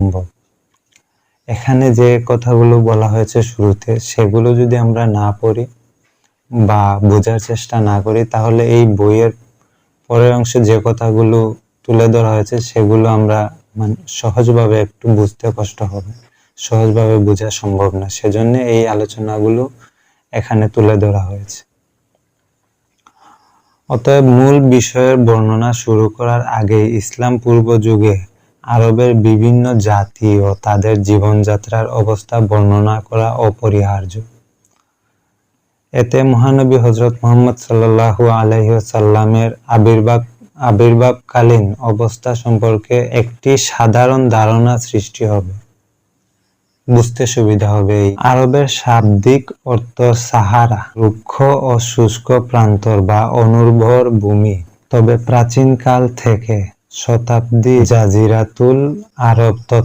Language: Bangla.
সম্ভব। এখানে যে কথাগুলো বলা হয়েছে শুরুতে, সেগুলো যদি আমরা না পড়ি বা বোঝার চেষ্টা না করি, তাহলে এই বইয়ের পরের অংশে যে কথাগুলো তুলে ধরা হয়েছে সেগুলো আমরা সহজভাবে একটু বুঝতে কষ্ট হবে, সহজভাবে বোঝা সম্ভব না। সেজন্য এই আলোচনাগুলো এখানে তুলে ধরা হয়েছে। অতএব মূল বিষয়ের বর্ণনা শুরু করার আগে ইসলাম পূর্ব যুগে আরবের বিভিন্ন জাতি ও তাদের জীবনযাত্রার অবস্থা বর্ণনা করা অপরিহার্য। এতে মহানবী হযরত মুহাম্মদ সাল্লাল্লাহু আলাইহি ওয়াসাল্লামের আবির্ভাবকালীন অবস্থা সম্পর্কে একটি সাধারণ ধারণা সৃষ্টি হবে, বুঝতে সুবিধা হবে। আরবের শাব্দিক অর্থ সাহারা, রুক্ষ ও শুষ্ক প্রান্তর বা অনুর্বর ভূমি। তবে প্রাচীনকাল থেকে শতাব্দী জাজিরাতুল আরব